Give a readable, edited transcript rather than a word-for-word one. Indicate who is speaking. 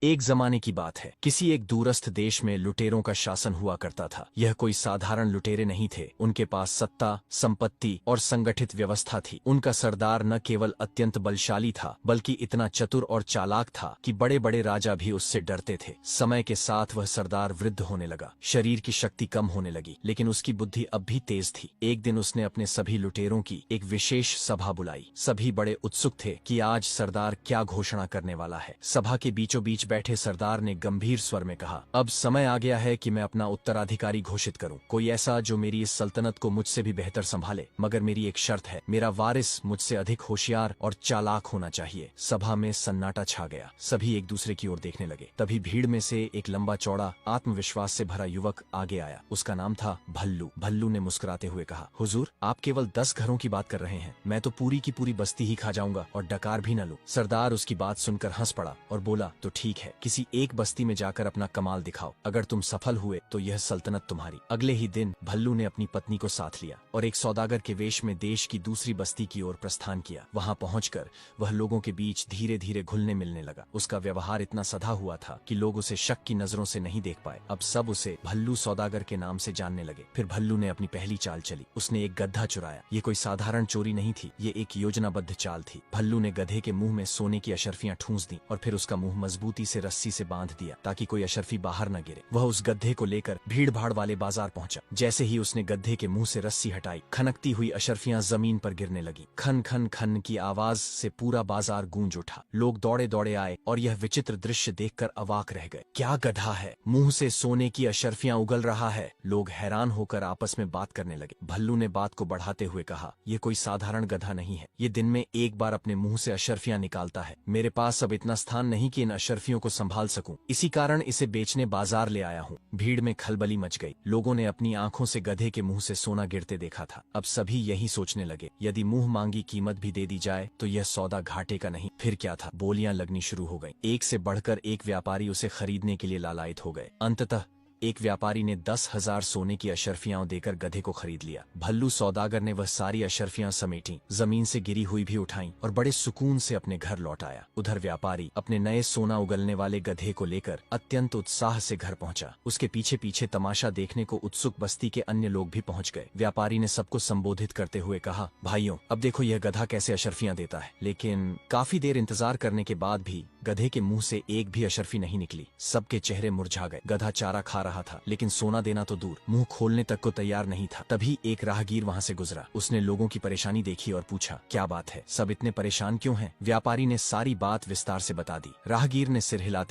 Speaker 1: एक जमाने की बात है, किसी एक दूरस्थ देश में लुटेरों का शासन हुआ करता था। यह कोई साधारण लुटेरे नहीं थे, उनके पास सत्ता, संपत्ति और संगठित व्यवस्था थी। उनका सरदार न केवल अत्यंत बलशाली था, बल्कि इतना चतुर और चालाक था कि बड़े बड़े राजा भी उससे डरते थे। समय के साथ वह सरदार वृद्ध होने लगा, शरीर की शक्ति कम होने लगी, लेकिन उसकी बुद्धि अब भी तेज थी। एक दिन उसने अपने सभी लुटेरों की एक विशेष सभा बुलाई। सभी बड़े उत्सुक थे कि आज सरदार क्या घोषणा करने वाला है। सभा के बीचों बीच बैठे सरदार ने गंभीर स्वर में कहा, अब समय आ गया है कि मैं अपना उत्तराधिकारी घोषित करूं। कोई ऐसा जो मेरी इस सल्तनत को मुझसे भी बेहतर संभाले, मगर मेरी एक शर्त है, मेरा वारिस मुझसे अधिक होशियार और चालाक होना चाहिए। सभा में सन्नाटा छा गया, सभी एक दूसरे की ओर देखने लगे। तभी भीड़ में से एक लंबा चौड़ा आत्मविश्वास से भरा युवक आगे आया। उसका नाम था भल्लू। भल्लू ने मुस्कुराते हुए कहा, हुजूर, आप केवल 10 घरों की बात कर रहे हैं, मैं तो पूरी की पूरी बस्ती ही खा जाऊंगा और डकार भी न लूं। सरदार उसकी बात सुनकर हंस पड़ा और बोला, तो ठीक है, किसी एक बस्ती में जाकर अपना कमाल दिखाओ। अगर तुम सफल हुए तो यह सल्तनत तुम्हारी। अगले ही दिन भल्लू ने अपनी पत्नी को साथ लिया और एक सौदागर के वेश में देश की दूसरी बस्ती की ओर प्रस्थान किया। वहां पहुंचकर वह लोगों के बीच धीरे धीरे घुलने मिलने लगा। उसका व्यवहार इतना सधा हुआ था कि लोग उसे शक की नजरों से नहीं देख पाए। अब सब उसे भल्लू सौदागर के नाम से जानने लगे। फिर भल्लू ने अपनी पहली चाल चली। उसने एक गधा चुराया। ये कोई साधारण चोरी नहीं थी, ये एक योजनाबद्ध चाल थी। भल्लू ने गधे के मुंह में सोने की अशर्फियां ठूंस दी और फिर उसका मुंह मजबूती से रस्सी से बांध दिया ताकि कोई अशर्फी बाहर न गिरे। वह उस गधे को लेकर भीड़ भाड़ वाले बाजार पहुंचा। जैसे ही उसने गधे के मुंह से रस्सी हटाई, खनकती हुई अशर्फियां जमीन पर गिरने लगी। खन खन खन की आवाज से पूरा बाजार गूंज उठा। लोग दौड़े दौड़े आए और यह विचित्र दृश्य देखकर अवाक रह गए। क्या गधा है, मुंह से सोने की अशर्फियां उगल रहा है। लोग हैरान होकर आपस में बात करने लगे। भल्लू ने बात को बढ़ाते हुए कहा, यह कोई साधारण गधा नहीं है, ये दिन में एक बार अपने मुंह से अशर्फियां निकालता है। मेरे पास अब इतना स्थान नहीं कि इन अशर्फियों को संभाल सकूं, इसी कारण इसे बेचने बाजार ले आया हूं। भीड़ में खलबली मच गई। लोगों ने अपनी आंखों से गधे के मुंह से सोना गिरते देखा था। अब सभी यही सोचने लगे, यदि मुंह मांगी कीमत भी दे दी जाए तो यह सौदा घाटे का नहीं। फिर क्या था, बोलियां लगनी शुरू हो गईं। एक से बढ़कर एक व्यापारी उसे खरीदने के लिए लालायित हो गए। अंततः एक व्यापारी ने 10,000 सोने की अशर्फियां देकर गधे को खरीद लिया। भल्लू सौदागर ने वह सारी अशर्फियां समेटी, जमीन से गिरी हुई भी उठाई और बड़े सुकून से अपने घर लौट आया। उधर व्यापारी अपने नए सोना उगलने वाले गधे को लेकर अत्यंत उत्साह से घर पहुंचा। उसके पीछे पीछे तमाशा देखने को उत्सुक बस्ती के अन्य लोग भी पहुंच गए। व्यापारी ने सबको संबोधित करते हुए कहा, भाइयों, अब देखो यह गधा कैसे अशर्फियां देता है। लेकिन काफी देर इंतजार करने के बाद भी गधे के मुंह से एक भी अशर्फी नहीं निकली। सबके चेहरे मुरझा गए। गधा चारा खा रहा था, लेकिन सोना देना तो दूर, मुंह खोलने तक को तैयार नहीं था। तभी एक राहगीर वहां से गुजरा। उसने लोगों की परेशानी देखी और पूछा, क्या बात है, सब इतने परेशान क्यों हैं? व्यापारी ने सारी बात विस्तार से बता दी। राहगीर ने सिर हिलाते